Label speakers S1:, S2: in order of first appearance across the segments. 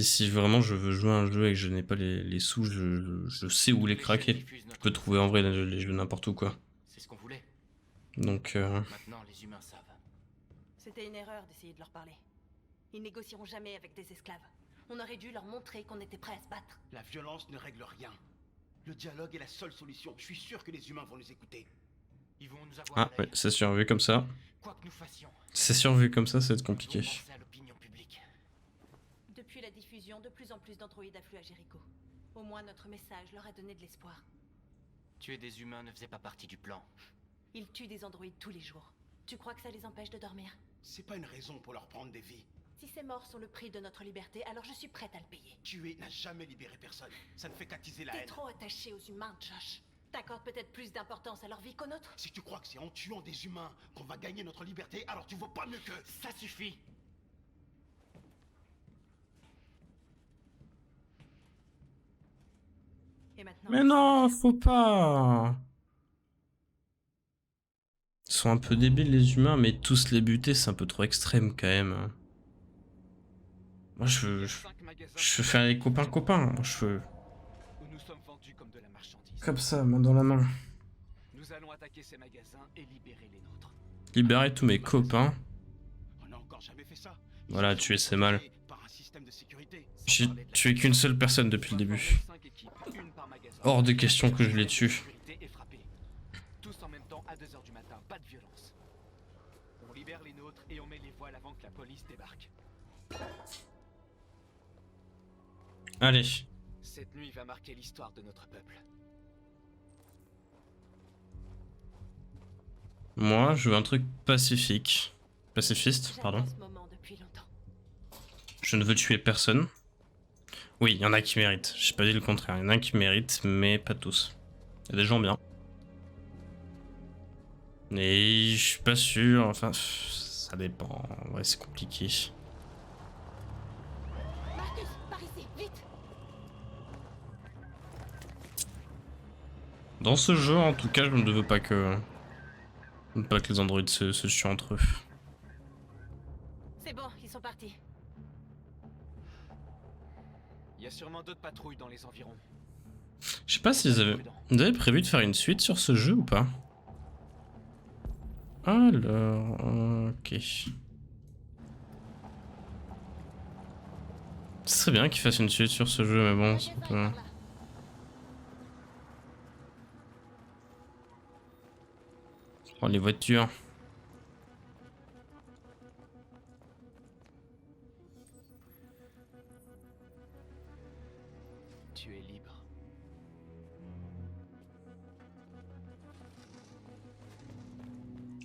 S1: si vraiment je veux jouer à un jeu et que je n'ai pas les sous, je sais où les craquer. Je peux trouver en vrai les jeux n'importe où quoi.
S2: C'est ce qu'on voulait.
S1: Donc
S2: Maintenant, les humains savent.
S3: C'était une erreur d'essayer de leur parler. Ils négocieront jamais avec des esclaves. On aurait dû leur montrer qu'on était prêts à se battre.
S4: La violence ne règle rien. Le dialogue est la seule solution. Je suis sûr que les humains vont nous écouter.
S2: Ils vont nous avoir
S1: ah
S2: à
S1: ouais,
S2: l'œil.
S1: c'est sûr, vu comme ça.
S2: Quoi que nous fassions,
S1: C'est sûr, vu comme ça va être
S2: ils
S1: compliqué.
S2: vont penser à l'opinion publique.
S3: Depuis la diffusion, de plus en plus d'androïdes affluent à Jericho. Au moins notre message leur a donné de l'espoir.
S2: Tuer des humains ne faisait pas partie du plan.
S3: Ils tuent des androïdes tous les jours. Tu crois que ça les empêche de dormir?
S4: C'est pas une raison pour leur prendre des vies.
S3: Si ces morts sont le prix de notre liberté, alors je suis prête à le payer.
S4: Tuer n'a jamais libéré personne. Ça ne fait qu'attiser la
S3: T'es
S4: haine.
S3: trop attaché aux humains, Josh. T'accordes peut-être plus d'importance à leur vie qu'aux nôtres.
S4: Si tu crois que c'est en tuant des humains qu'on va gagner notre liberté, alors tu vaux pas mieux que...
S2: Ça suffit.
S3: Et maintenant,
S1: Mais non, faut pas. Ils sont un peu débiles les humains, mais tous les buter, c'est un peu trop extrême quand même. Moi je veux faire les copains. Moi, je veux
S5: Où nous sommes vendus comme de la marchandise.
S1: comme ça, main dans la main.
S5: Nous allons attaquer ces magasins et libérer les nôtres.
S1: Libérer tous mes copains.
S4: On n'a encore jamais fait ça.
S1: Voilà,
S4: Ils sont
S1: tuer c'est mal.
S4: protégés par un système de sécurité.
S1: J'ai tué qu'une seule personne depuis le début.
S5: 5 équipes, une par magasin.
S1: Hors de question que je les tue.
S5: Sécurité est frappée. Tous en même temps à 2 h du matin, pas de violence. On libère les nôtres et on met les voiles avant que la police débarque.
S1: Allez.
S5: Cette nuit va marquer l'histoire de notre peuple.
S1: Moi, je veux un truc pacifique. Pacifiste, pardon.
S3: j'attends ce moment depuis longtemps.
S1: Je ne veux tuer personne. Oui, il y en a qui méritent. J'ai pas dit le contraire. Il y en a qui méritent, mais pas tous. Il y a des gens bien. Et je suis pas sûr. Enfin, ça dépend. Ouais, c'est compliqué.
S3: Marcus, par ici, vite!
S1: Dans ce jeu, en tout cas, je ne veux pas que les androïdes se tuent entre eux.
S3: C'est bon, ils sont partis.
S5: Il y a sûrement d'autres patrouilles dans les environs.
S1: Je sais pas si vous avez prévu de faire une suite sur ce jeu ou pas. Alors, ok. Ce serait bien qu'ils fassent une suite sur ce jeu, mais bon, c'est un peu... Oh, les voitures.
S5: Tu es libre.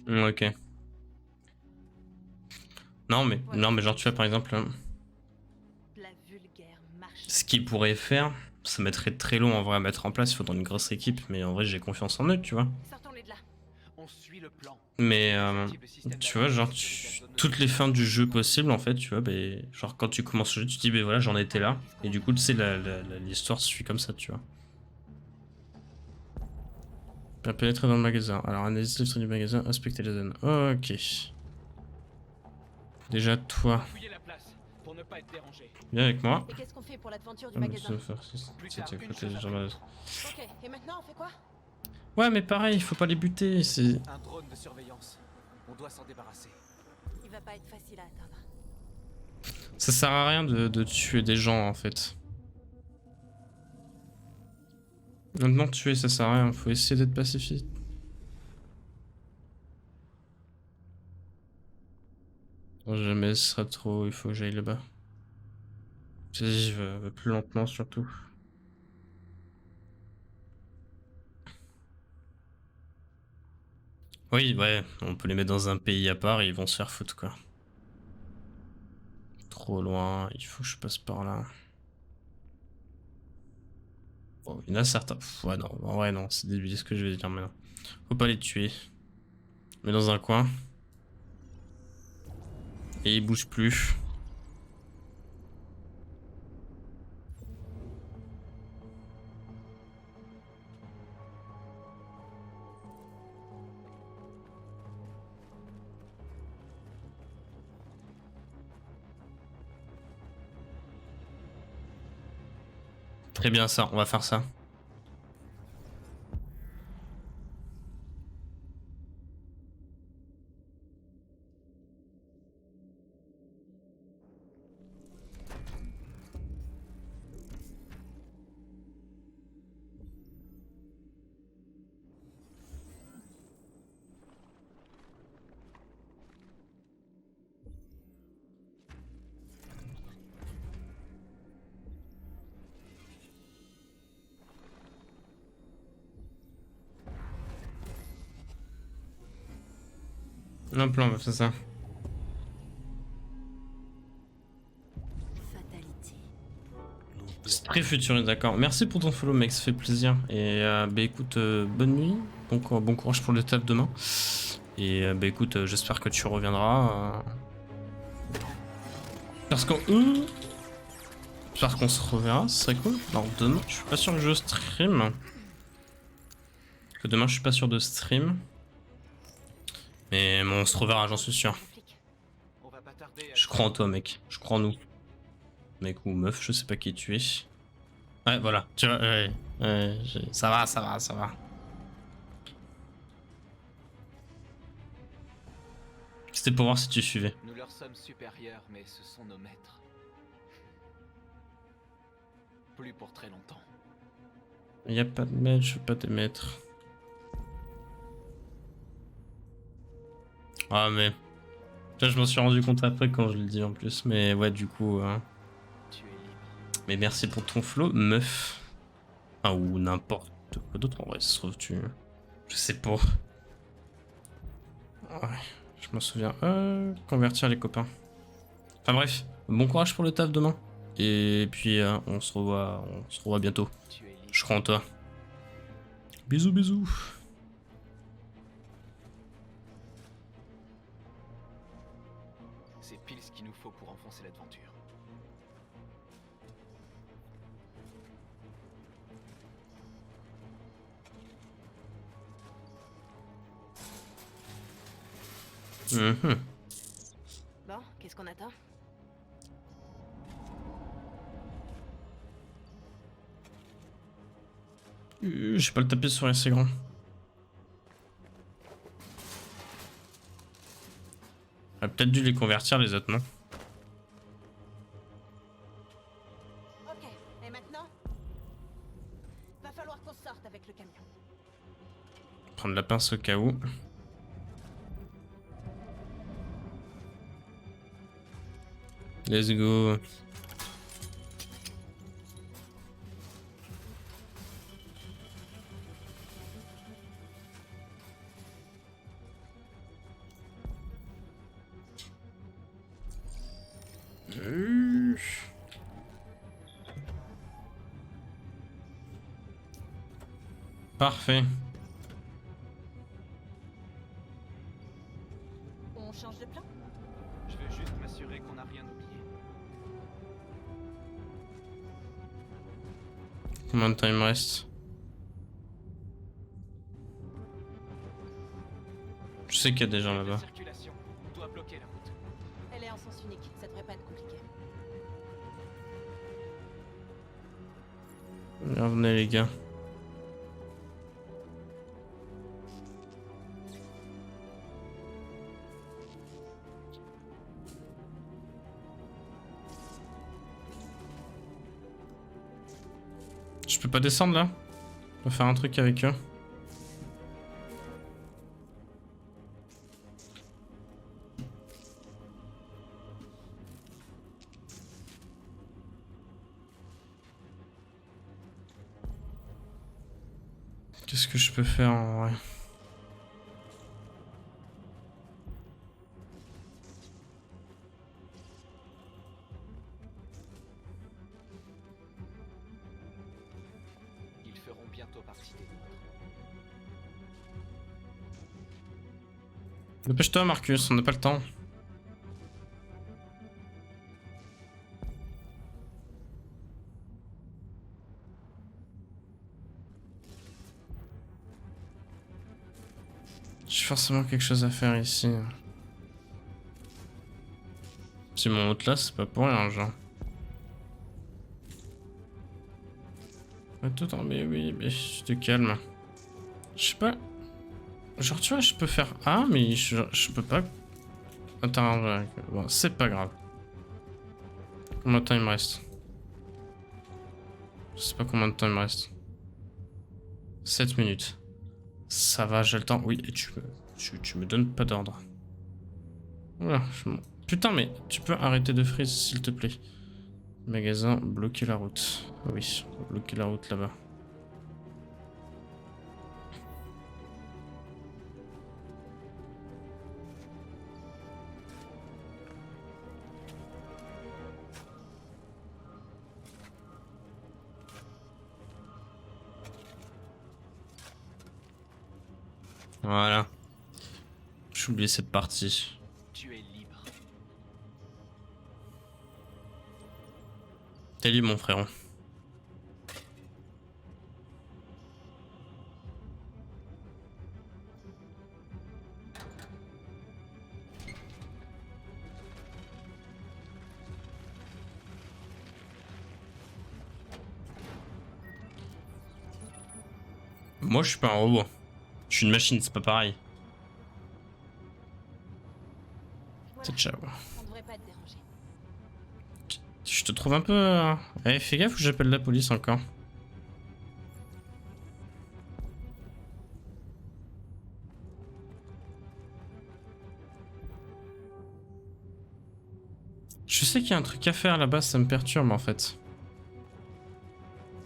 S1: Ok. Non mais genre tu vois par exemple,
S3: La vulgaire marche.
S1: ce qu'ils pourraient faire, ça mettrait très long en vrai à mettre en place, il faudrait une grosse équipe, mais en vrai j'ai confiance en eux, tu vois.
S3: Sortons-les de là.
S5: On suit le plan.
S1: Mais tu vois, genre toutes les fins du jeu possibles en fait, tu vois, bah, genre quand tu commences le jeu, tu te dis bah voilà j'en étais là, et du coup tu sais l'histoire se suit comme ça, tu vois. Bien pénétrer dans le magasin. Alors analyse l'histoire du magasin, inspecter les zones. Ok. Déjà toi,
S5: Fouillez la place pour ne pas être dérangé.
S1: viens avec moi.
S3: Et qu'est-ce qu'on fait pour l'aventure du
S1: Ah, mais
S3: magasin?
S1: ça va faire six,
S5: Plus
S1: sept,
S5: tard, une
S1: côté,
S5: chose
S1: genre,
S5: après.
S3: Ok, et maintenant on fait quoi?
S1: ouais mais pareil, il faut pas les buter, c'est...
S5: Un drone de surveillance. On doit s'en débarrasser.
S3: Il va pas être facile à atteindre.
S1: Ça sert à rien de tuer des gens en fait. Maintenant tuer ça sert à rien, faut essayer d'être pacifique. Non, jamais ce sera trop, il faut que j'aille là-bas. Je vais plus lentement surtout. Oui, ouais, on peut les mettre dans un pays à part et ils vont se faire foutre quoi. Trop loin, il faut que je passe par là. Bon, il y en a certains. Pff, ouais, non, en vrai, non, c'est débile ce que je vais dire maintenant. Faut pas les tuer. Mais dans un coin. Et ils bougent plus. Très bien ça, on va faire ça. Un plan, on va faire ça.
S6: Fatalité.
S1: C'est très futuriste, d'accord. Merci pour ton follow, mec, ça fait plaisir. Et bah écoute, bonne nuit, bon courage pour le taf demain. Et bah écoute, j'espère que tu reviendras. Parce qu'on se reverra, ce serait cool. Alors demain, je suis pas sûr que je stream. Que demain, je suis pas sûr de stream. Mais bon, on se reverra, j'en suis sûr.
S5: On va pas tarder à...
S1: Je crois en toi, mec. Je crois en nous. Mec ou meuf, je sais pas qui tu es. Ouais, voilà. Tu vois, ça va. C'était pour voir si tu suivais.
S5: Nous leur sommes supérieurs, mais ce sont nos maîtres. Plus pour très longtemps.
S1: Y a pas de maître, je veux pas te mettre. Ah mais... Là, je m'en suis rendu compte après quand je le dis en plus. Mais ouais, du coup...
S5: Tu es libre.
S1: Mais merci pour ton flow, meuf. Enfin, ou n'importe quoi d'autre en vrai, ça se trouve tu... Je sais pas. Ouais, je m'en souviens. Convertir les copains. Enfin bref, bon courage pour le taf demain. Et puis on se revoit bientôt.
S5: Tu es libre.
S1: Je crois en toi. Bisous, bisous.
S5: C'est pile ce qu'il nous faut pour enfoncer l'aventure.
S3: Bon, qu'est-ce qu'on attend?
S1: J'ai pas le taper sur assez grand. On a peut-être dû les convertir les autres, non?
S3: Ok, et maintenant? Va falloir qu'on sorte avec le camion.
S1: Prendre la pince au cas où. Let's go. Parfait.
S3: On change de plan?
S5: Je veux juste m'assurer qu'on n'a rien oublié.
S1: Combien de temps il me reste? Je sais qu'il y a des gens là-bas.
S5: Circulation. On doit bloquer la route.
S3: Elle est en sens unique, ça devrait pas être compliqué.
S1: Venez les gars. Je peux pas descendre là? On va faire un truc avec eux. Qu'est-ce que je peux faire en vrai?
S5: Ils feront bientôt partie des nôtres.
S1: Dépêche-toi Marcus, on n'a pas le temps. J'ai forcément quelque chose à faire ici. Si mon hôte là, c'est pas pour rien, genre. Attends, mais oui, mais je te calme. Je sais pas. Genre, tu vois, je peux faire A, mais je peux pas. Attends, bon, c'est pas grave. Combien de temps il me reste? Je sais pas combien de temps il me reste. 7 minutes. Ça va, j'ai le temps. Oui, et tu me donnes pas d'ordre. Voilà. Putain, mais tu peux arrêter de freeze, s'il te plaît. Magasin, bloquer la route. Oui, bloquer la route là-bas. Voilà. J'ai oublié cette partie.
S5: Tu es libre.
S1: T'es libre, mon frérot. Moi, je suis pas un robot. Je suis une machine, c'est pas pareil. C'est ciao.
S3: On devrait pas te déranger.
S1: Je te trouve un peu... Eh, fais gaffe ou j'appelle la police encore. Je sais qu'il y a un truc à faire là-bas, ça me perturbe en fait.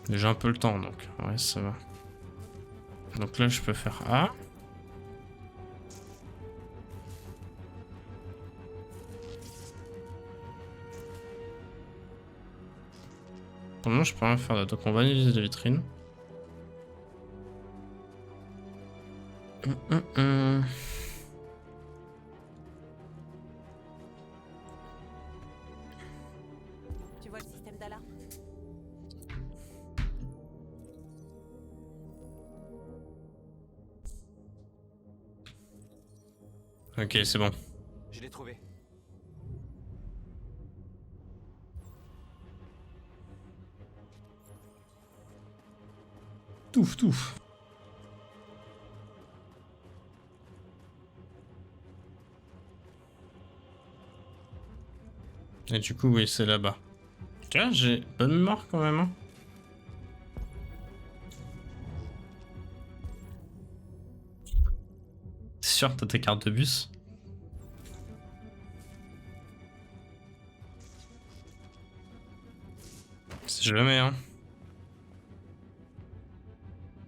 S1: J'ai un peu le temps donc, ouais ça va. Donc là je peux faire A. Pour le moment je peux rien faire d'autre, donc on va analyser les vitrines.
S3: Tu vois le système d'alarme?
S1: Ok, c'est bon.
S5: Je l'ai trouvé.
S1: Touf, touf. Et du coup, oui, c'est là-bas. Tu vois, j'ai bonne mémoire quand même. Hein. C'est sûr, t'as tes cartes de bus. C'est jamais, hein.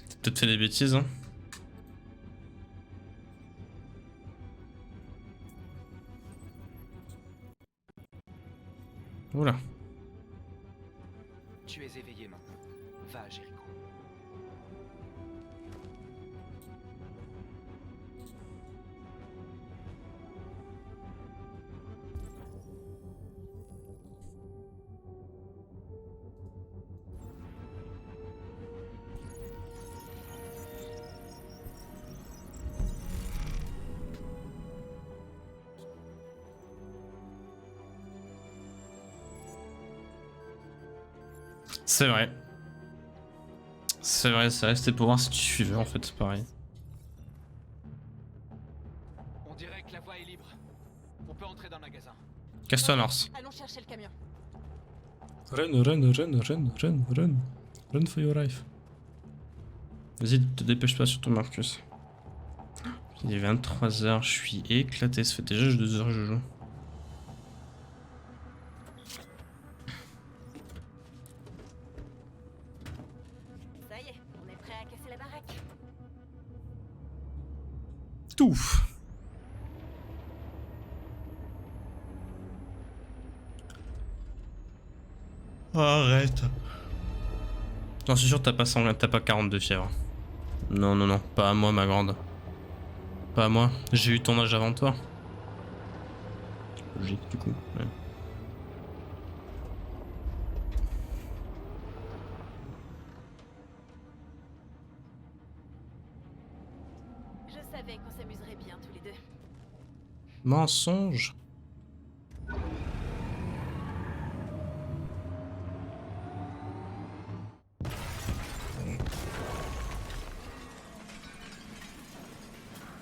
S1: T'as peut-être fait des bêtises, hein. Oula.
S5: Tu es éveillé maintenant. Va à Jéricho.
S1: C'est vrai. C'est vrai, c'était pour voir si tu suivais en fait, c'est pareil.
S5: On dirait que la voie est libre. On peut entrer dans le magasin.
S1: Casse-toi, Norse.
S3: Allons chercher le camion.
S1: Run for your life. Vas-y, te dépêche pas sur ton Marcus. Il est 23h, je suis éclaté, ça fait déjà 2 heures que je joue.
S3: Ça y est, on est prêt à casser la baraque.
S1: Touf. Arrête. Non, c'est sûr, t'as pas 42 fièvre. Non, non, non, pas à moi, ma grande. Pas à moi, j'ai eu ton âge avant toi. Logique, du coup. Ouais.
S3: Je savais qu'on s'amuserait bien tous les deux.
S1: Mensonge.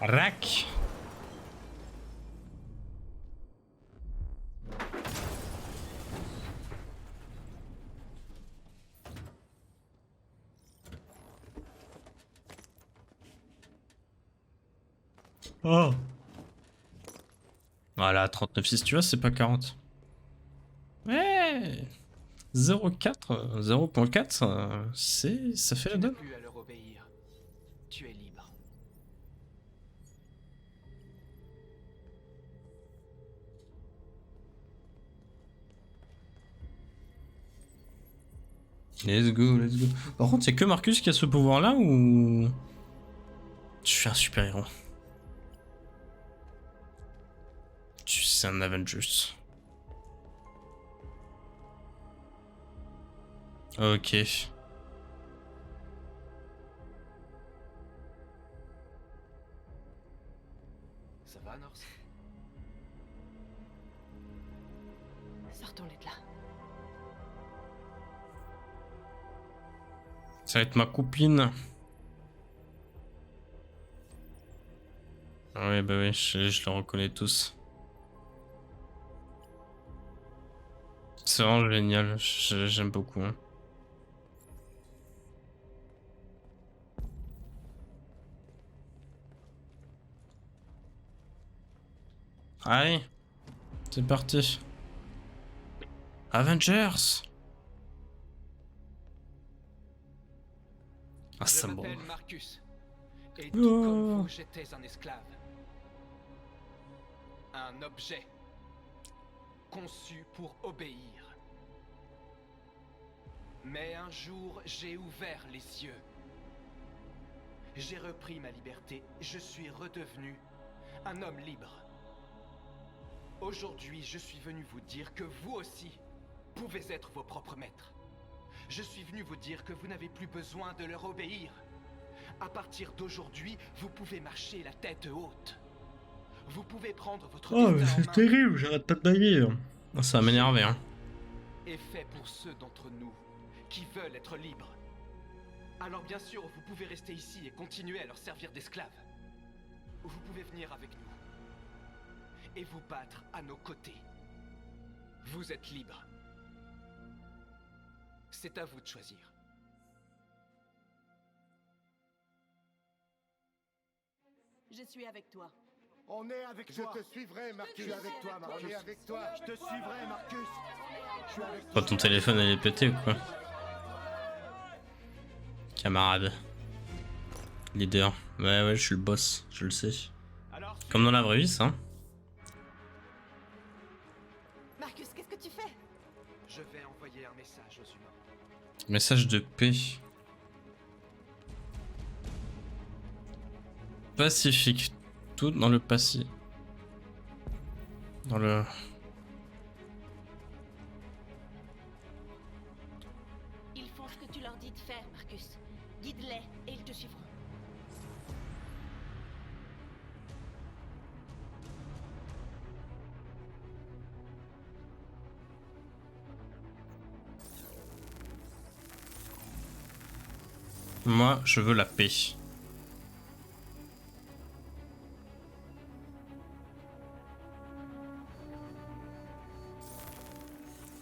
S1: Rack. Oh. Voilà, 39,6, tu vois, c'est pas 40. Ouais. 0,4, 0,4, ça fait la
S5: Tu n'as
S1: donne.
S5: plus à leur obéir. Tu es libre.
S1: Let's go, let's go. Par contre, c'est que Marcus qui a ce pouvoir-là ou... Je suis un super-héros. Tu sais, un Avengers. Ok.
S5: Ça va, Norse?
S3: Sortons-les de là.
S1: Ça va être ma copine. Ah ouais, bah ouais, je le reconnais tous. C'est vraiment génial, j'aime beaucoup. Hein. Allez, c'est parti. Avengers. Ah,
S5: Je
S1: ça me
S5: m'appelle
S1: branle.
S5: Marcus. Et
S1: Oh.
S5: tout comme vous, j'étais un esclave. Un objet. Conçu pour obéir. Mais un jour, j'ai ouvert les yeux. J'ai repris ma liberté. Je suis redevenu un homme libre. Aujourd'hui, je suis venu vous dire que vous aussi pouvez être vos propres maîtres. Je suis venu vous dire que vous n'avez plus besoin de leur obéir. À partir d'aujourd'hui, vous pouvez marcher la tête haute. Vous pouvez prendre votre
S1: Oh, mais
S5: destin en
S1: c'est
S5: main.
S1: terrible, j'arrête pas de bailler. Ah, ça va m'énerver, hein.
S5: Est fait pour ceux d'entre nous qui veulent être libres. Alors bien sûr, vous pouvez rester ici et continuer à leur servir d'esclaves. Vous pouvez venir avec nous et vous battre à nos côtés. Vous êtes libres. C'est à vous de choisir.
S3: Je suis avec toi.
S6: On est avec toi. Je te suivrai, Marcus. Je suis avec toi, Marcus. On est avec toi. Je te suivrai, Marcus. Je suis avec
S1: Pas
S6: toi.
S1: ton téléphone, elle est pété ou quoi? Camarade. Leader. Ouais, ouais, je suis le boss, je le sais.
S5: Alors,
S1: Comme dans la vraie vie, ça.
S3: Marcus, qu'est-ce que tu fais?
S5: je vais envoyer un message aux humains.
S1: Message de paix. Pacifique. Tout dans le passé. Dans le...
S3: Ils font ce que tu leur dis de faire, Marcus. Guide-les et ils te suivront.
S1: Moi, je veux la paix.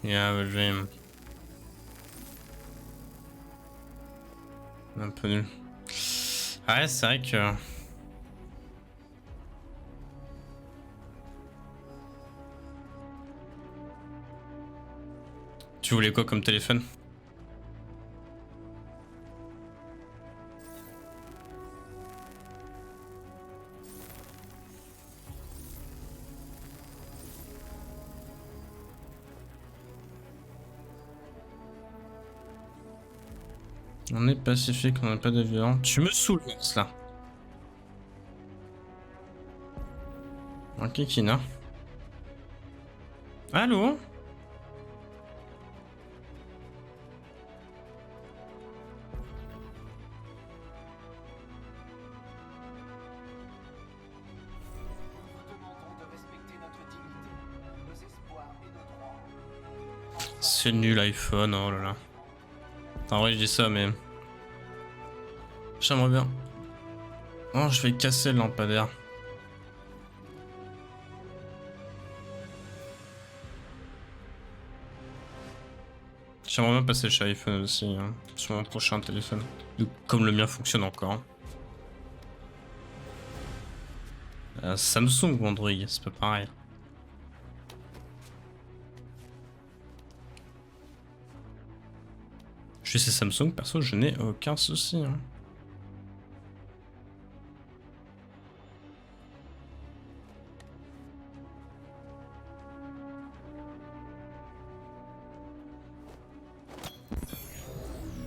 S1: Yeah, a dream. Un peu nul. Ouais, c'est vrai que... Tu voulais quoi comme téléphone? On est pacifique, on n'a pas de violence. Tu me saoules, là. Ok, Kina. Allô?
S5: Nous vous demandons de respecter notre dignité, nos espoirs et nos droits.
S1: C'est nul iPhone, oh là là. En vrai, je dis ça, mais... J'aimerais bien. Oh, je vais casser le lampadaire. J'aimerais bien passer chez iPhone aussi, hein, sur mon prochain téléphone. Comme le mien fonctionne encore. Samsung ou Android, c'est pas pareil. Je sais Samsung, perso, je n'ai aucun souci. Hein.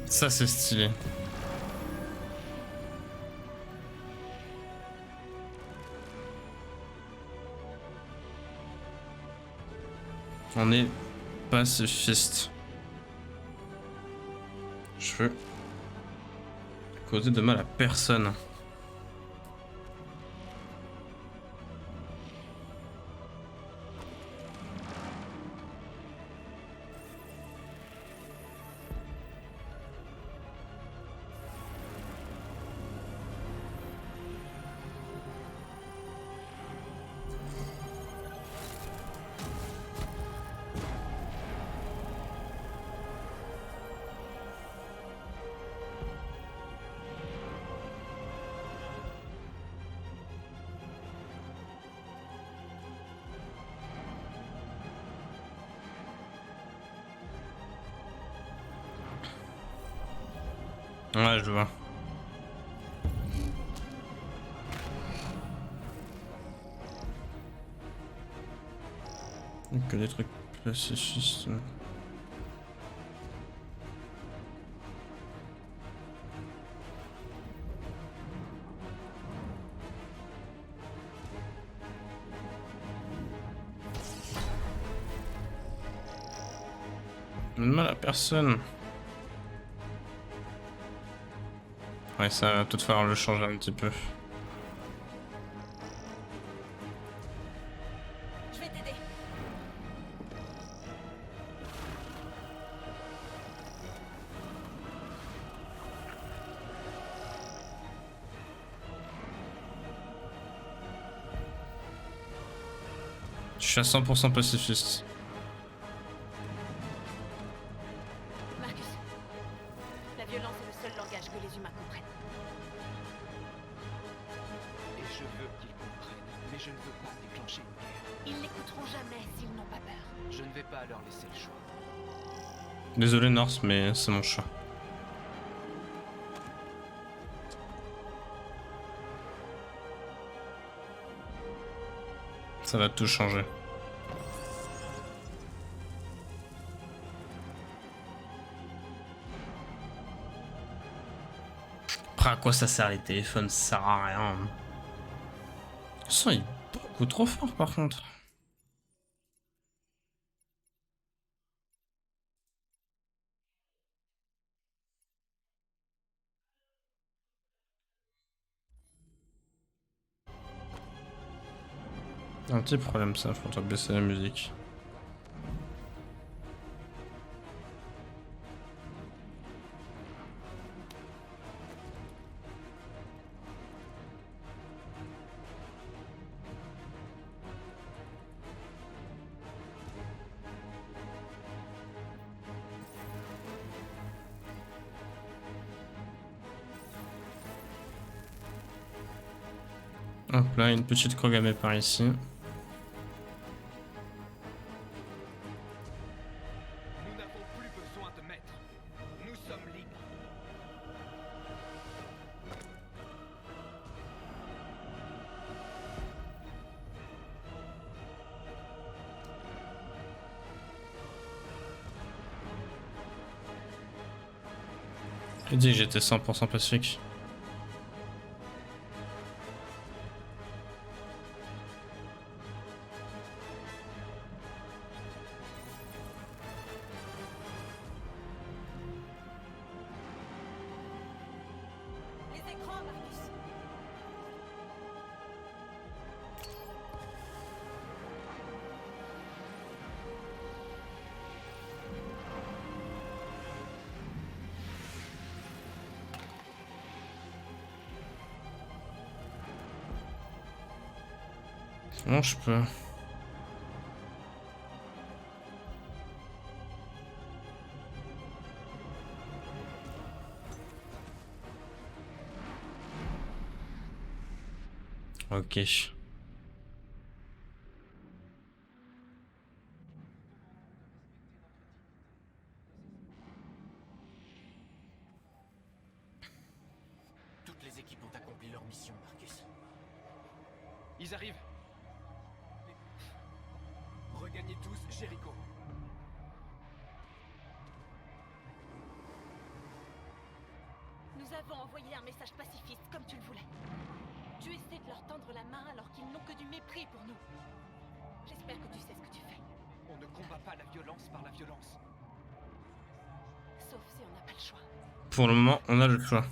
S1: Ça, c'est stylé. On est pacifiste. Je veux causer de mal à personne. Ouais, je vois. Que des trucs pacifistes. Mal à personne. Ouais, ça va peut-être falloir le changer un petit peu.
S3: Je vais t'aider.
S1: Je suis à 100% pacifiste.
S3: Marcus, la violence est le seul langage que les humains comprennent.
S5: Et je veux qu'ils comprennent, mais je ne veux pas déclencher une guerre.
S3: Ils n'écouteront jamais s'ils n'ont pas peur.
S5: Je ne vais pas leur laisser le choix.
S1: Désolé Norse, mais c'est mon choix. Ça va tout changer. Après, à quoi ça sert les téléphones? Ça sert à rien. Ça, il est beaucoup trop fort par contre. Un petit problème ça, faut baisser la musique. Hop là, une petite Kogame par ici.
S5: Nous n'avons plus besoin de maître. Nous sommes libres.
S1: J'ai dit que j'étais 100% pacifique.
S3: Les écrans, Marcus.
S1: Comment je peux... Ok.
S2: Toutes les équipes ont accompli leur mission, Marcus.
S5: Ils arrivent. Regagnez tous Jericho.
S3: Nous avons envoyé un message pacifiste comme tu le voulais. Tu essaies de leur tendre la main alors qu'ils n'ont que du mépris pour nous. J'espère que tu sais ce que tu fais.
S5: On ne combat pas la violence par la violence.
S3: Sauf si on n'a pas le choix.
S1: Pour le moment, on a le choix.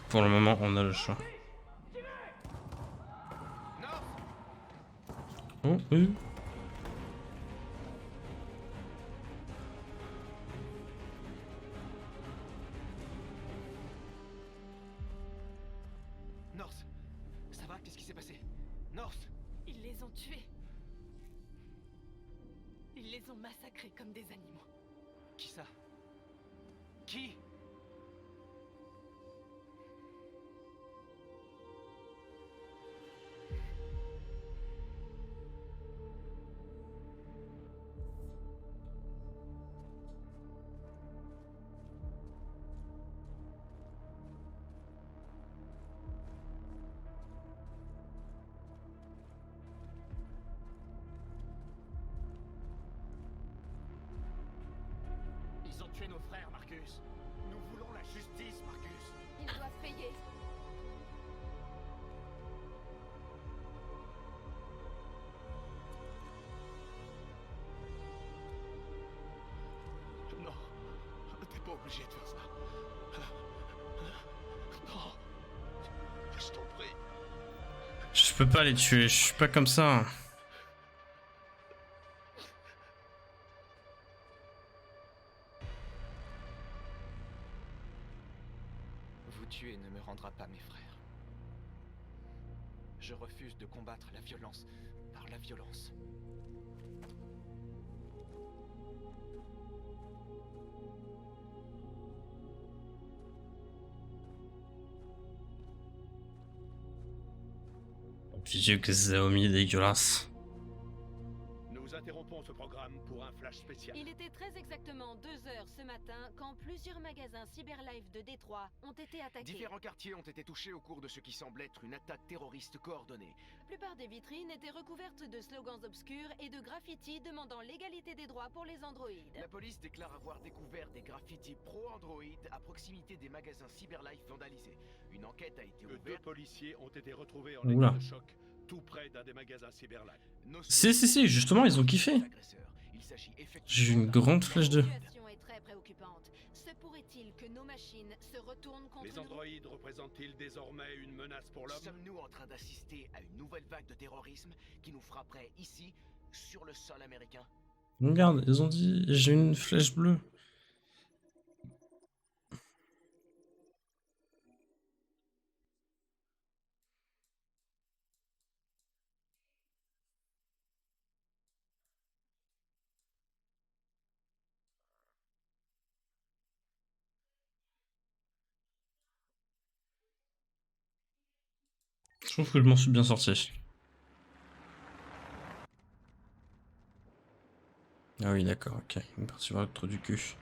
S1: Pour le moment, on a le choix. Oh, oui.
S5: North, ça va? Qu'est-ce qui s'est passé? North!
S3: Ils les ont tués. Ils les ont massacrés comme des animaux.
S5: Qui ça? Qui?
S6: Ils ont tué nos frères, Marcus. Nous voulons la justice, Marcus.
S3: Ils doivent payer.
S6: Non, t'es pas obligé de faire ça. Non, je t'en prie.
S1: Je peux pas les tuer, je suis pas comme ça.
S5: Vous tuer ne me rendra pas mes frères. Je refuse de combattre la violence par la violence.
S1: Vieux que Xiaomi dégueulasse.
S6: Nous interrompons ce programme pour un flash spécial.
S7: Il était très exactement 2 heures ce matin quand plusieurs magasins Cyberlife de Détroit ont été attaqués.
S4: Différents quartiers ont été touchés au cours de ce qui semble être une attaque terroriste coordonnée.
S7: La plupart des vitrines étaient recouvertes de slogans obscurs et de graffitis demandant l'égalité des droits pour les androïdes.
S4: La police déclare avoir découvert des graffitis pro-Android à proximité des magasins Cyberlife vandalisés. Une enquête a été
S6: Deux
S4: ouverte.
S6: policiers ont été retrouvés en
S1: Oula.
S6: état de choc, tout près d'un des magasins Cyberlife.
S1: Si, justement, ils ont kiffé. J'ai eu une grande flèche de...
S7: La situation est très préoccupante. Se pourrait-il que nos machines se retournent contre
S6: Les
S7: nous?
S6: androïdes représentent-ils désormais une menace pour l'homme?
S4: Sommes-nous en train d'assister à une nouvelle vague de terrorisme qui nous frapperait ici, sur le sol américain?
S1: Regarde, ils ont dit j'ai une flèche bleue. Je trouve que je m'en suis bien sorti. Ah oui, d'accord, ok. Une partie vers le trou du cul.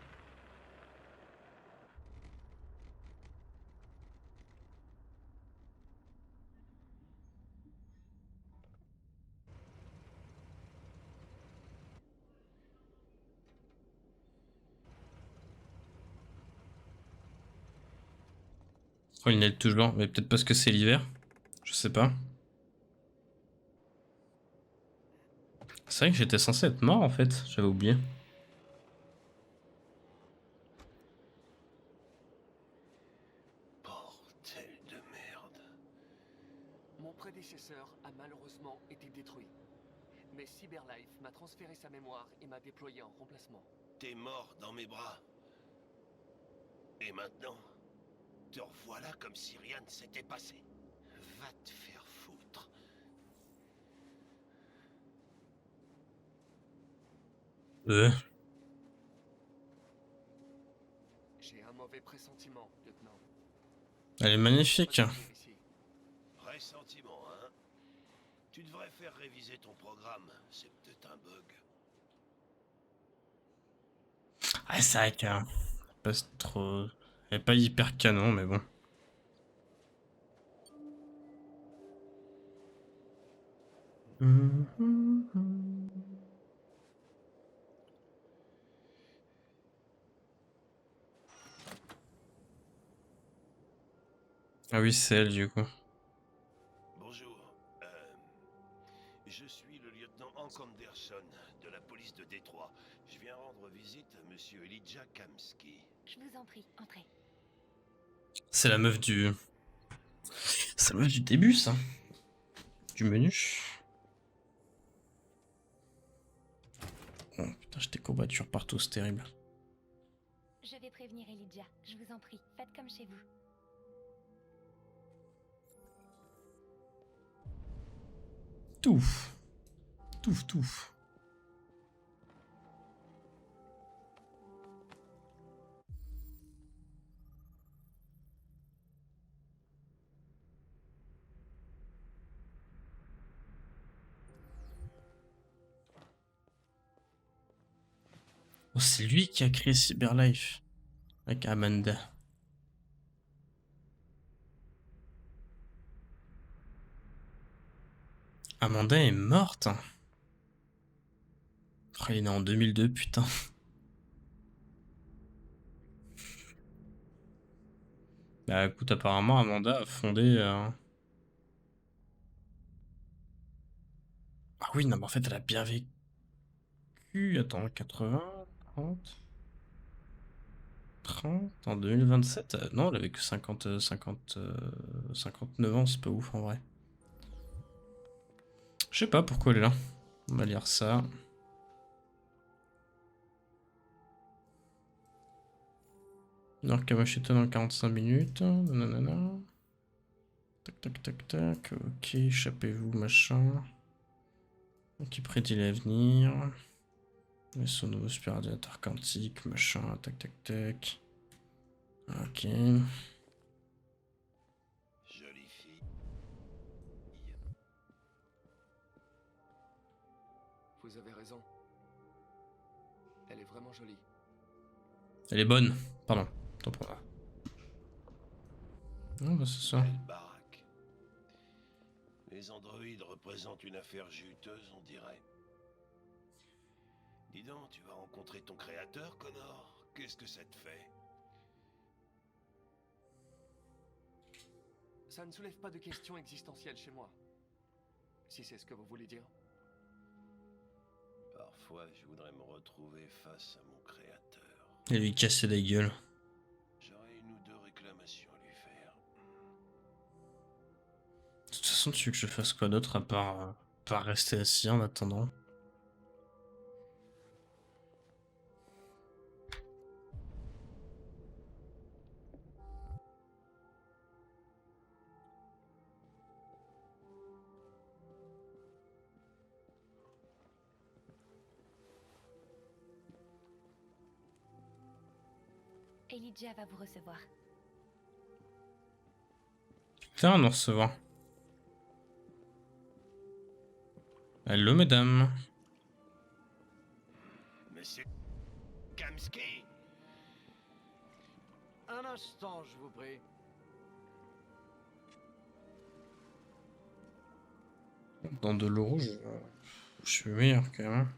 S1: Oh, il neige toujours, mais peut-être parce que c'est l'hiver. Je sais pas. C'est vrai que j'étais censé être mort en fait, j'avais oublié.
S6: Bordel de merde.
S5: Mon prédécesseur a malheureusement été détruit. Mais Cyberlife m'a transféré sa mémoire et m'a déployé en remplacement.
S8: T'es mort dans mes bras. Et maintenant, te revoilà comme si rien ne s'était passé. Va te faire foutre.
S5: J'ai un mauvais pressentiment, lieutenant.
S1: Elle est magnifique.
S5: Ici.
S8: Ressentiment, hein? Tu devrais faire réviser ton programme. C'est peut-être un bug.
S1: Ah, c'est vrai qu'elle est pas trop... Elle est pas hyper canon, mais bon. Ah oui, c'est elle, du coup.
S8: Bonjour. Je suis le lieutenant Hank Anderson de la police de Détroit. Je viens rendre visite à monsieur Elijah Kamski.
S3: Je vous en prie, entrez.
S1: C'est la meuf du... C'est la meuf du début, ça. Du menu. Oh putain, j'ai des courbatures partout, c'est terrible.
S3: Je vais prévenir Elijah, je vous en prie, faites comme chez vous.
S1: Touf. Touf, touf. Oh, c'est lui qui a créé Cyberlife. Avec Amanda. Amanda est morte. Oh, il est né en 2002, putain. Bah écoute, apparemment Amanda a fondé... Ah oui, non mais en fait elle a bien vécu. Attends, 80, 30, 30, en 2027 non, elle a vécu 59 ans, c'est pas ouf en vrai. Je sais pas pourquoi elle est là. On va lire ça. Nord Kamashita dans 45 minutes. Nanana. Tac tac tac tac. Ok, échappez-vous, machin. Qui prédit l'avenir. Les son nouveau super radiateur quantique, machin, tac tac tac. Ok.
S8: Jolie fille.
S5: Vous avez raison. Elle est vraiment jolie.
S1: Elle est bonne. Pardon. Tant pour moi. Non, bah c'est ça.
S8: Belle baraque. Les androïdes représentent une affaire juteuse, on dirait. Dis donc, tu vas rencontrer ton créateur, Connor? Qu'est-ce que ça te fait?
S5: Ça ne soulève pas de questions existentielles chez moi. Si c'est ce que vous voulez dire.
S8: Parfois, je voudrais me retrouver face à mon créateur.
S1: Et lui casser la gueule.
S8: J'aurais une ou deux réclamations à lui faire.
S1: De toute façon, tu veux que je fasse quoi d'autre à part rester assis en attendant?
S3: Elijah va vous recevoir.
S1: Putain, nous recevoir. Hello, mesdames.
S8: Monsieur Kamski?
S6: Un instant, je vous prie.
S1: Dans de l'eau rouge, je suis meilleur quand même.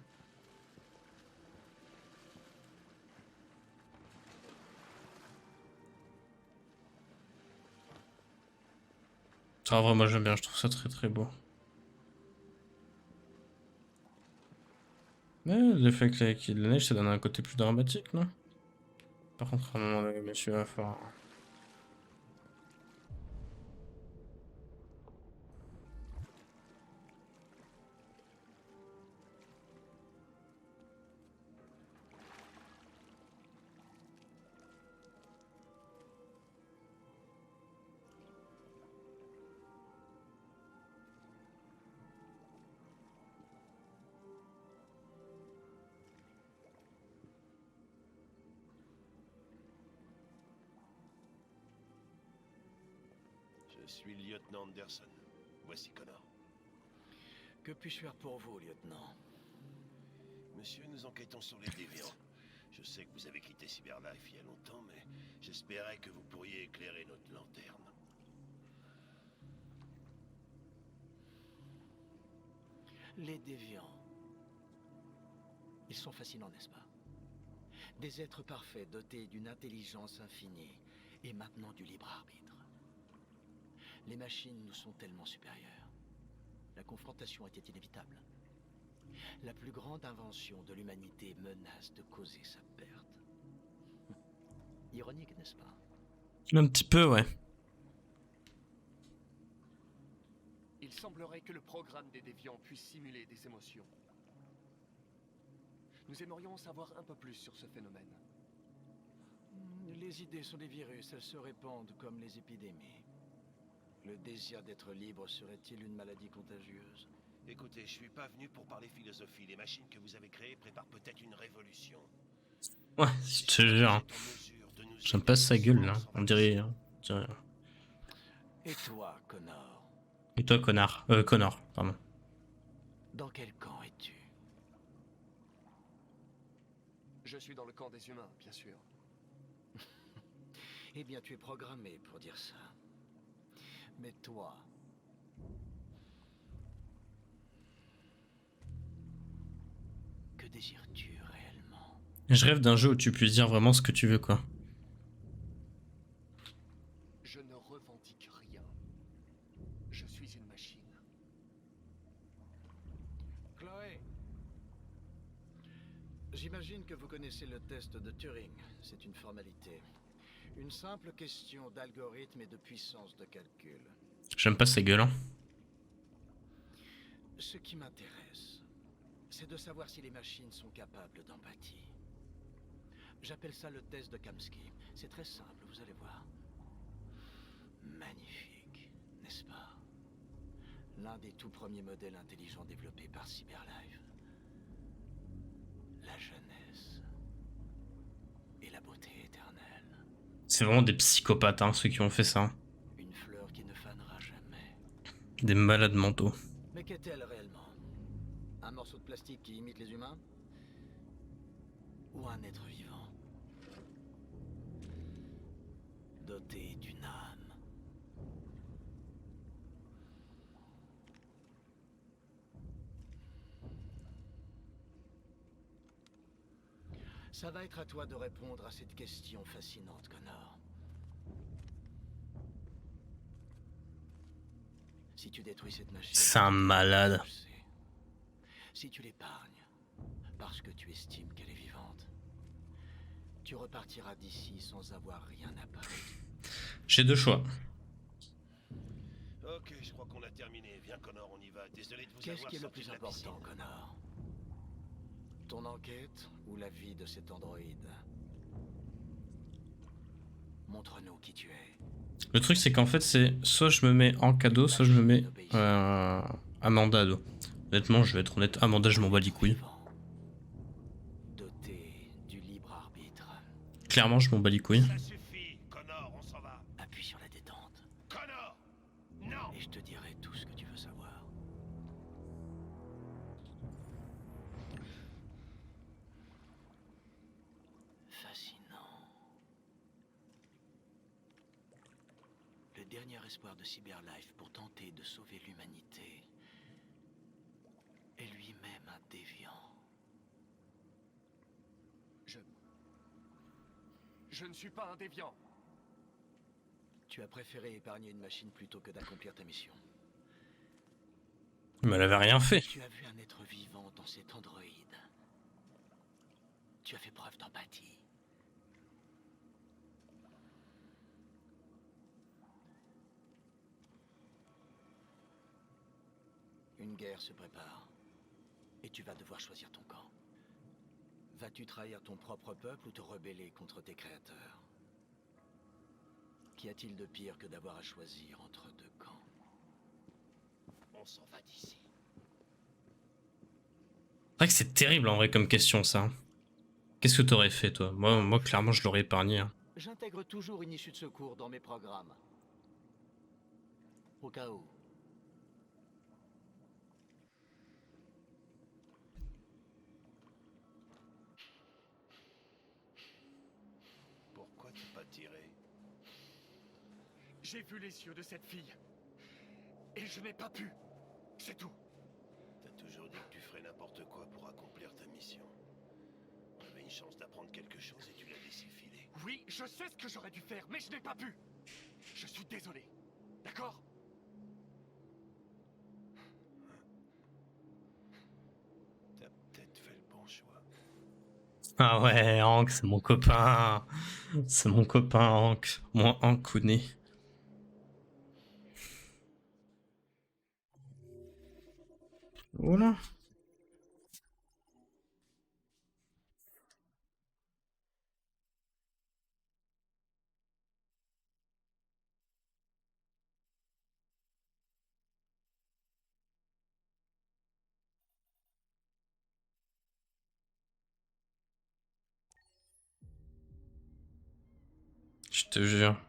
S1: Ça, vraiment, moi j'aime bien, je trouve ça très très beau. Mais l'effet qu'il y ait de la neige, ça donne un côté plus dramatique, non? Par contre, à un moment donné, monsieur va falloir...
S8: suis le lieutenant Anderson. Voici Connor.
S4: Que puis-je faire pour vous, lieutenant?
S8: Monsieur, nous enquêtons sur les déviants. Je sais que vous avez quitté Cyberlife il y a longtemps, mais j'espérais que vous pourriez éclairer notre lanterne.
S4: Les déviants. Ils sont fascinants, n'est-ce pas? Des êtres parfaits dotés d'une intelligence infinie et maintenant du libre arbitre. Les machines nous sont tellement supérieures. La confrontation était inévitable. La plus grande invention de l'humanité menace de causer sa perte. Ironique, n'est-ce pas?
S1: Un petit peu, ouais.
S5: Il semblerait que le programme des déviants puisse simuler des émotions. Nous aimerions en savoir un peu plus sur ce phénomène.
S4: Les idées sont des virus, elles se répandent comme les épidémies. Le désir d'être libre serait-il une maladie contagieuse?
S8: Écoutez, je suis pas venu pour parler philosophie. Les machines que vous avez créées préparent peut-être une révolution.
S1: Ouais, je te jure. J'aime pas sa gueule, là. On dirait...
S4: Et toi, Connor?
S1: Et toi, connard. Connor, pardon.
S4: Dans quel camp es-tu?
S5: Je suis dans le camp des humains, bien sûr.
S4: Eh bien, tu es programmé pour dire ça. Mais toi... Que désires-tu réellement?
S1: Je rêve d'un jeu où tu puisses dire vraiment ce que tu veux, quoi.
S5: Je ne revendique rien. Je suis une machine.
S4: Chloé, j'imagine que vous connaissez le test de Turing. C'est une formalité. Une simple question d'algorithme et de puissance de calcul.
S1: J'aime pas sa gueule, hein.
S4: Ce qui m'intéresse, c'est de savoir si les machines sont capables d'empathie. J'appelle ça le test de Kamsky. C'est très simple, vous allez voir. Magnifique, n'est-ce pas? L'un des tout premiers modèles intelligents développés par Cyberlife. La jeunesse et la beauté éternelle.
S1: C'est vraiment des psychopathes, hein, ceux qui ont fait ça.
S4: Une fleur qui ne fanera jamais.
S1: Des malades mentaux.
S4: Mais qu'est-elle réellement? Un morceau de plastique qui imite les humains? Ou un être vivant? Doté d'une âme? Ça va être à toi de répondre à cette question fascinante, Connor. Si tu détruis cette machine...
S1: C'est un malade.
S4: je sais. Si tu l'épargnes, parce que tu estimes qu'elle est vivante, tu repartiras d'ici sans avoir rien appris.
S1: J'ai deux choix.
S8: Ok, je crois qu'on a terminé. Viens, Connor, on y va. Désolé de vous
S4: Qu'est-ce
S8: avoir
S4: qui est le
S8: sorti
S4: plus
S8: de la
S4: important,
S8: piscine.
S4: Connor? Ton enquête ou la vie de cet androïde? Montre-nous qui tu es.
S1: Le truc, c'est qu'en fait, c'est soit je me mets en cadeau, soit je me mets Amanda à dos. Honnêtement, je vais être honnête, Amanda, je m'en bats les couilles.
S4: Doté du libre arbitre.
S1: Clairement, je m'en bats les couilles.
S8: Ça suffit, Connor, on s'en va.
S4: Appuie sur la détente.
S8: Connor! Non!
S4: Et je te dirai tout ce que tu veux savoir. Fascinant. Le dernier espoir de Cyberlife pour tenter de sauver l'humanité est lui-même un déviant.
S5: Je ne suis pas un déviant.
S4: Tu as préféré épargner une machine plutôt que d'accomplir ta mission.
S1: Mais elle avait rien fait.
S4: Tu as vu un être vivant dans cet androïde. Tu as fait preuve d'empathie. Une guerre se prépare. Et tu vas devoir choisir ton camp. Vas-tu trahir ton propre peuple ou te rebeller contre tes créateurs? Qu'y a-t-il de pire que d'avoir à choisir entre deux camps?
S8: On s'en va d'ici.
S1: C'est vrai que c'est terrible en vrai comme question, ça. Qu'est-ce que t'aurais fait, toi? Moi, clairement, je l'aurais épargné. Hein.
S4: J'intègre toujours une issue de secours dans mes programmes. Au cas où.
S8: Pourquoi t'as pas tiré?
S6: J'ai vu les yeux de cette fille. Et je n'ai pas pu. C'est tout.
S8: T'as toujours dit que tu ferais n'importe quoi pour accomplir ta mission. On avait une chance d'apprendre quelque chose et tu l'as laissé filer.
S6: Oui, je sais ce que j'aurais dû faire, mais je n'ai pas pu. Je suis désolé. D'accord?
S8: T'as peut-être fait le bon choix.
S1: Ah ouais, Hank, c'est mon copain. C'est mon copain, Hank. Moi, Hank connaît. Voilà. Je te jure.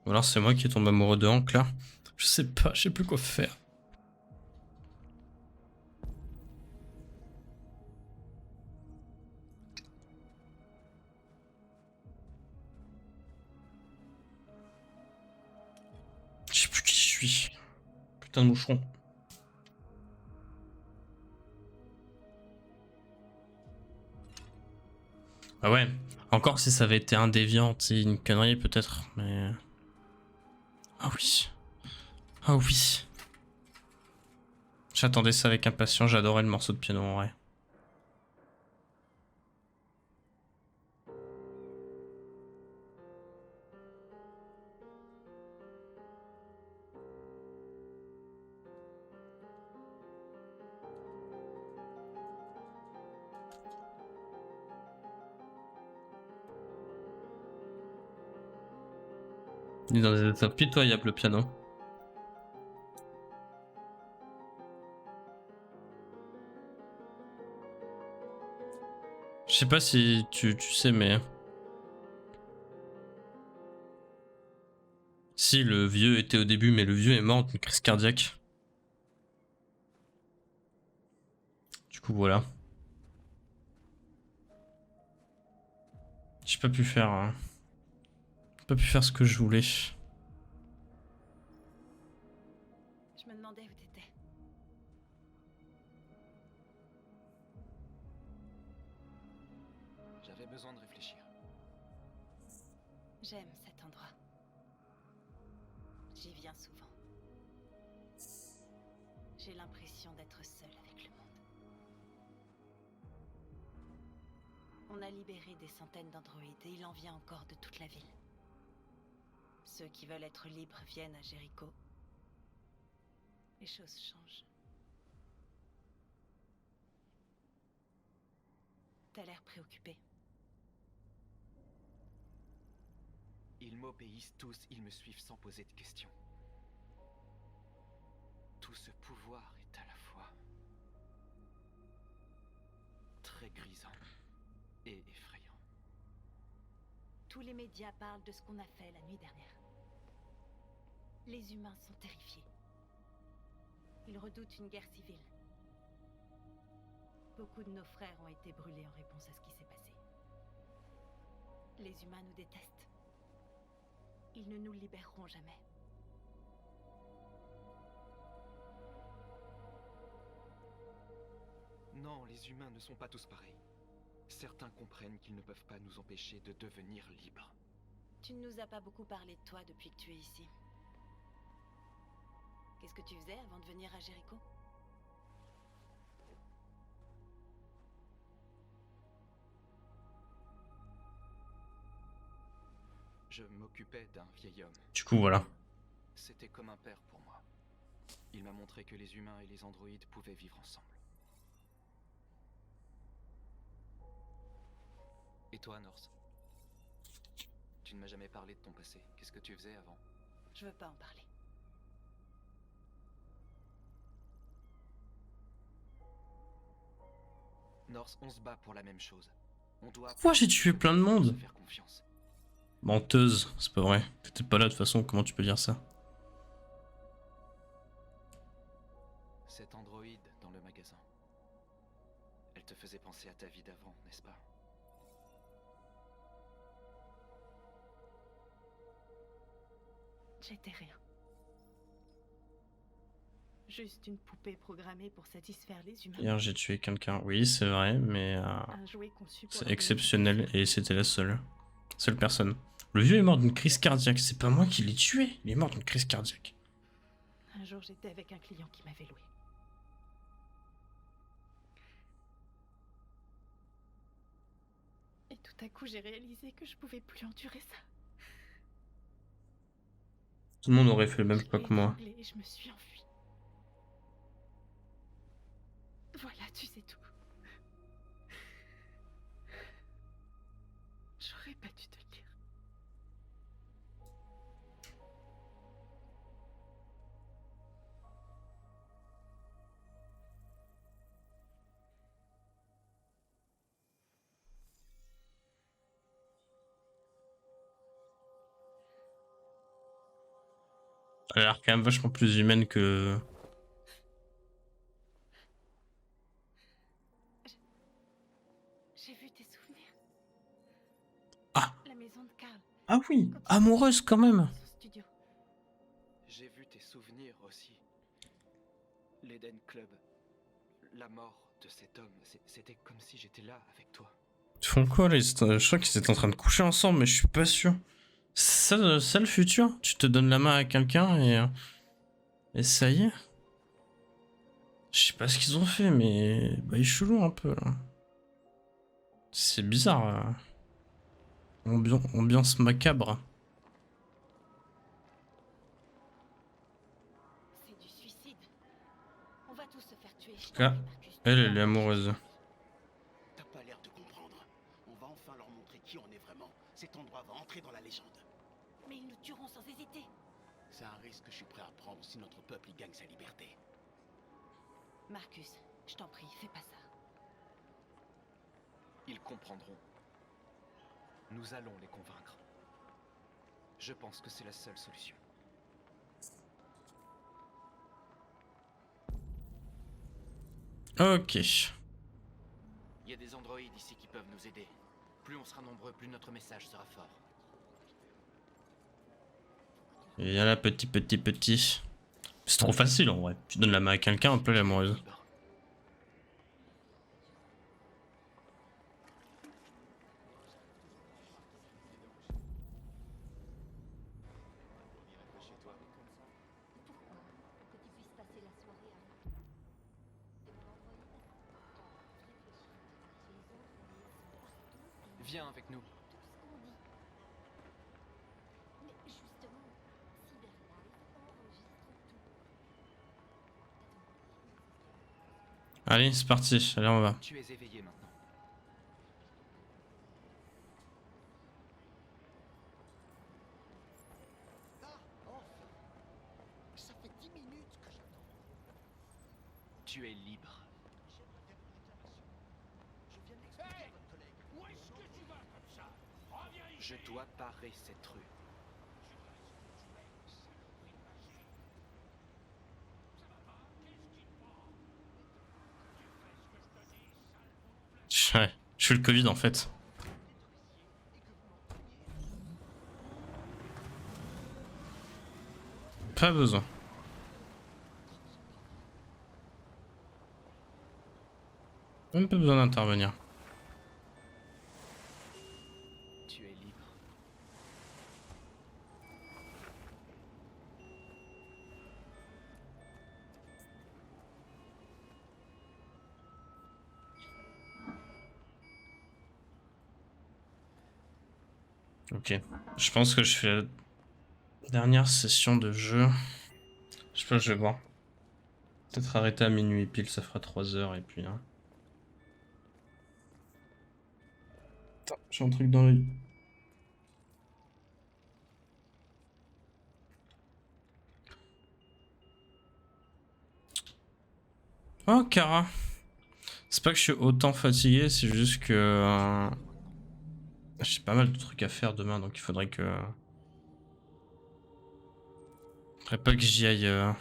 S1: Ou alors c'est moi qui tombe amoureux de Hank là. Je sais pas, je sais plus quoi faire. Je sais plus qui je suis. Putain de moucheron. Ah ouais. Encore si ça avait été un déviant, c'est une connerie peut-être, mais... Ah oui. Ah oui. J'attendais ça avec impatience, j'adorais le morceau de piano en vrai. Il est dans des états pitoyables le piano. Je sais pas si tu sais, mais... Si, le vieux était au début, mais le vieux est mort d'une crise cardiaque. Du coup, voilà. J'ai pas pu faire... hein. J'ai pas pu faire ce que je voulais.
S7: Je me demandais où t'étais.
S5: J'avais besoin de réfléchir.
S7: J'aime cet endroit. J'y viens souvent. J'ai l'impression d'être seule avec le monde. On a libéré des centaines d'androïdes et il en vient encore de toute la ville. Ceux qui veulent être libres viennent à Jéricho. Les choses changent. T'as l'air préoccupé.
S5: Ils m'obéissent tous, ils me suivent sans poser de questions. Tout ce pouvoir est à la fois très grisant et effrayant.
S7: Tous les médias parlent de ce qu'on a fait la nuit dernière. Les humains sont terrifiés. Ils redoutent une guerre civile. Beaucoup de nos frères ont été brûlés en réponse à ce qui s'est passé. Les humains nous détestent. Ils ne nous libéreront jamais.
S5: Non, les humains ne sont pas tous pareils. Certains comprennent qu'ils ne peuvent pas nous empêcher de devenir libres.
S7: Tu ne nous as pas beaucoup parlé de toi depuis que tu es ici. Qu'est-ce que tu faisais avant de venir à Jéricho?
S5: Je m'occupais d'un vieil homme.
S1: Du coup, voilà.
S5: C'était comme un père pour moi. Il m'a montré que les humains et les androïdes pouvaient vivre ensemble. Et toi, Norse? Tu ne m'as jamais parlé de ton passé. Qu'est-ce que tu faisais avant?
S7: Je veux pas en parler.
S5: Norse, on se bat pour la même chose. On doit...
S1: Pourquoi j'ai tué plein de monde?
S5: se faire confiance.
S1: Menteuse, c'est pas vrai. T'étais pas là de toute façon, comment tu peux dire ça?
S7: j'étais rien. Juste une poupée programmée pour satisfaire les humains.
S1: Hier j'ai tué quelqu'un, oui c'est vrai, mais
S7: Un jouet conçu pour
S1: c'est
S7: la
S1: exceptionnel et c'était la seule personne. Le vieux est mort d'une crise cardiaque, c'est pas moi qui l'ai tué, il est mort d'une crise cardiaque.
S7: Un jour, j'étais avec un client qui m'avait loué. Et tout à coup, j'ai réalisé que je pouvais plus endurer ça.
S1: Tout le monde aurait fait le même
S7: Je
S1: choix
S7: l'ai
S1: que moi.
S7: étranglé et je me suis enfuie. Voilà, tu sais tout. J'aurais pas dû te le dire.
S1: Elle a l'air quand même vachement plus humaine que...
S7: J'ai vu tes souvenirs.
S1: Ah.
S7: La maison de Karl.
S1: Ah oui, amoureuse quand même.
S7: Son studio.
S5: J'ai vu tes souvenirs aussi. L'Eden Club. La mort de cet homme, c'était comme si j'étais là avec toi.
S1: Ils font quoi là? Je crois qu'ils étaient en train de coucher ensemble, mais je suis pas sûr. C'est ça le futur? Tu te donnes la main à quelqu'un et ça y est. Je sais pas ce qu'ils ont fait, mais bah, ils chelou un peu là. C'est bizarre. Ambiance macabre.
S7: C'est du suicide. On va tous se faire tuer. Je
S1: Là,
S7: t'en prie, Marcus.
S1: elle est amoureuse.
S8: T'as pas l'air de comprendre. On va enfin leur montrer qui on est vraiment. Cet endroit va entrer dans la légende.
S3: Mais ils nous tueront sans hésiter.
S8: C'est un risque que je suis prêt à prendre si notre peuple y gagne sa liberté.
S7: Marcus, je t'en prie, fais pas ça.
S5: Ils comprendront. Nous allons les convaincre. Je pense que c'est la seule solution.
S1: Ok.
S2: Il y a des androïdes ici qui peuvent nous aider. Plus on sera nombreux, plus notre message sera fort.
S1: Et y a là, petit. C'est trop facile en vrai. Tu donnes la main à quelqu'un, un peu l'amoureuse.
S5: Libre. Viens avec nous.
S3: Mais justement, Cyberlife enregistre tout.
S1: Allez, c'est parti. Allez, on va.
S5: Tu es éveillé maintenant.
S6: Ça fait 10 minutes que j'attends.
S5: Tu es libre.
S6: Je viens d'expliquer à votre collègue. Où est-ce que tu vas comme ça? Reviens ici.
S5: Je dois parer cette rue.
S1: Ouais, je suis le Covid en fait. Pas besoin. Même pas besoin d'intervenir.
S5: Tu es libre.
S1: Ok. Je pense que je fais la dernière session de jeu. Je sais pas, je vais voir. Peut-être arrêter à minuit pile, ça fera 3 heures et puis... Hein. Attends, j'ai un truc dans l'œil. Oh, Kara. C'est pas que je suis autant fatigué, c'est juste que... j'ai pas mal de trucs à faire demain, donc il faudrait que... Faudrait pas que j'y aille...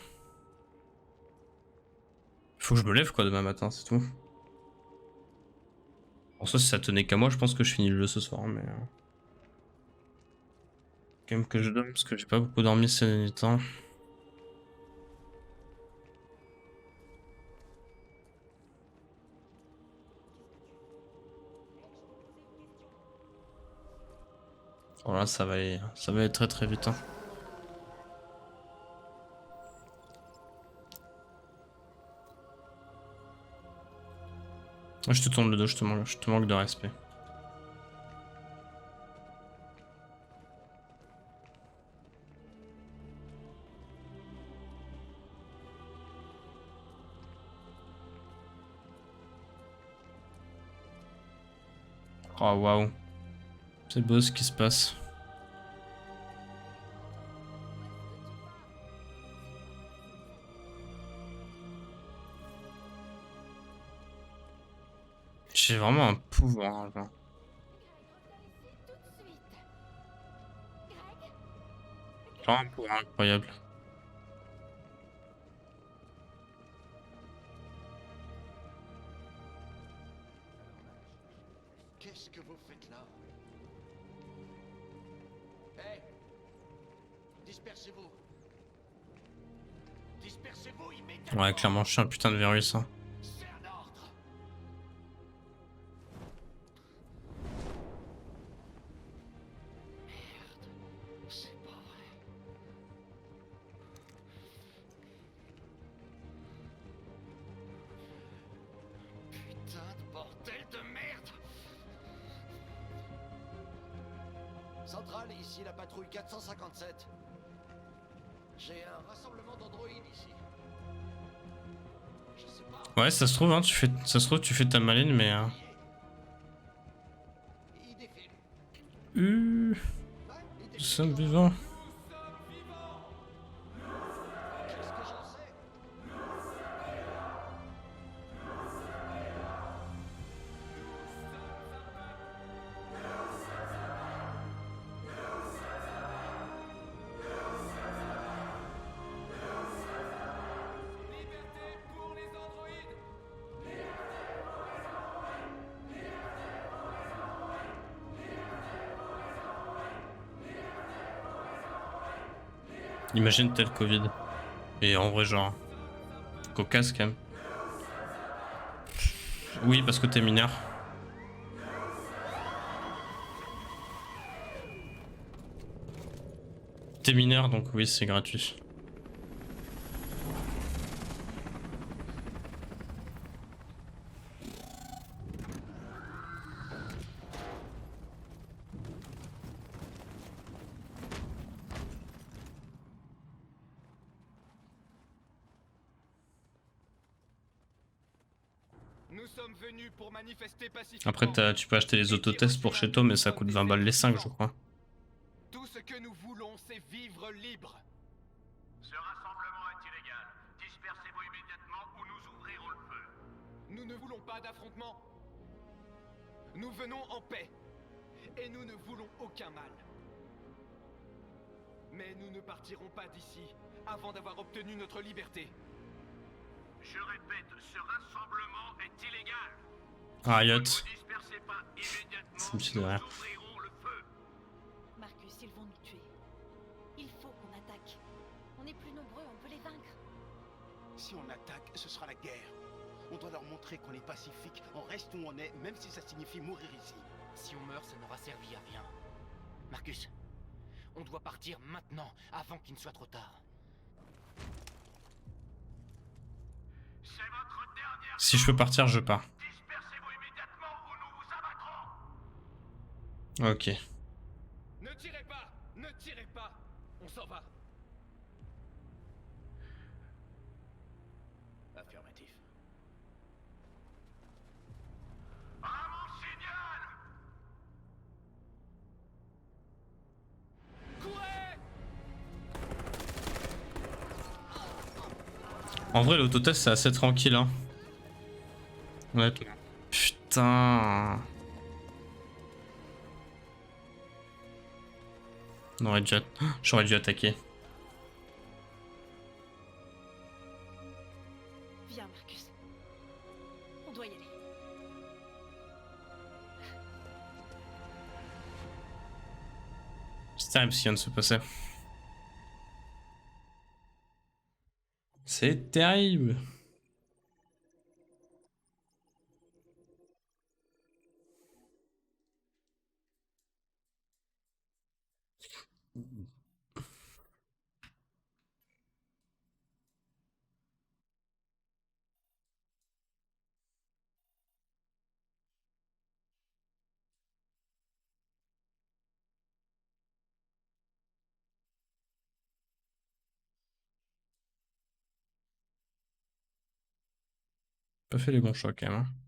S1: Faut que je me lève quoi demain matin, c'est tout. En soi, si ça tenait qu'à moi, je pense que je finis le jeu ce soir, mais... Quand quand même que je dorme parce que j'ai pas beaucoup dormi ces derniers temps. Voilà, ça va aller très très vite. Hein. Je te tourne le dos, je te manque de respect. Oh waouh. C'est beau ce qui se passe. J'ai vraiment un pouvoir là. Genre un pouvoir incroyable.
S8: Qu'est-ce que vous faites là? Hé! Dispersez-vous! Dispersez-vous immédiatement!
S1: Ouais, clairement, je suis un putain de virus. Hein.
S8: C'est un ordre! Merde, c'est pas vrai. Putain de bordel de merde! Centrale, ici la patrouille 457. J'ai un rassemblement d'androïdes ici. Je sais pas.
S1: Ouais, ça se trouve, hein, tu fais ta maline, mais.
S8: Il défile.
S1: Nous sommes vivants.
S8: Qu'est-ce que j'en sais?
S1: Imagine tel Covid. Et en vrai, genre. Cocasse quand même. Oui, parce que t'es mineur. T'es mineur, donc oui, c'est gratuit.
S5: Nous sommes venus pour manifester pacifiquement.
S1: Après, tu peux acheter les autotests pour chez toi, mais ça coûte 20 balles les 5, je crois.
S5: Tout ce que nous voulons, c'est vivre libre.
S8: Ce rassemblement est illégal. Dispersez-vous immédiatement ou nous ouvrirons le feu.
S5: Nous ne voulons pas d'affrontement. Nous venons en paix. Et nous ne voulons aucun mal. Mais nous ne partirons pas d'ici avant d'avoir obtenu notre liberté.
S8: Je répète, ce rassemblement est illégal.
S1: Riot.
S8: Ne vous dispersez pas immédiatement
S1: Ça me fait
S8: ou
S1: de rire.
S8: nous ouvrirons le feu.
S3: Marcus, ils vont nous tuer. Il faut qu'on attaque. On est plus nombreux, on peut les vaincre.
S6: Si on attaque, ce sera la guerre. On doit leur montrer qu'on est pacifique, on reste où on est, même si ça signifie mourir ici.
S2: Si on meurt, ça n'aura servi à rien. Marcus, on doit partir maintenant, avant qu'il ne soit trop tard.
S8: C'est votre dernière.
S1: Si je peux partir, je pars.
S8: Dispersez-vous immédiatement ou nous vous abattrons.
S1: Ok.
S5: Ne tirez pas! Ne tirez pas! On s'en va.
S4: Affirmatif.
S8: À mon signal.
S5: Courez!
S1: En vrai, l'autotest, c'est assez tranquille, hein. Honnêtement. Putain. J'aurais dû attaquer.
S3: Viens, Marcus. On doit y aller.
S1: terrible ce qui vient de se passer. C'est terrible. Pas fait les bons choix quand même. Hein.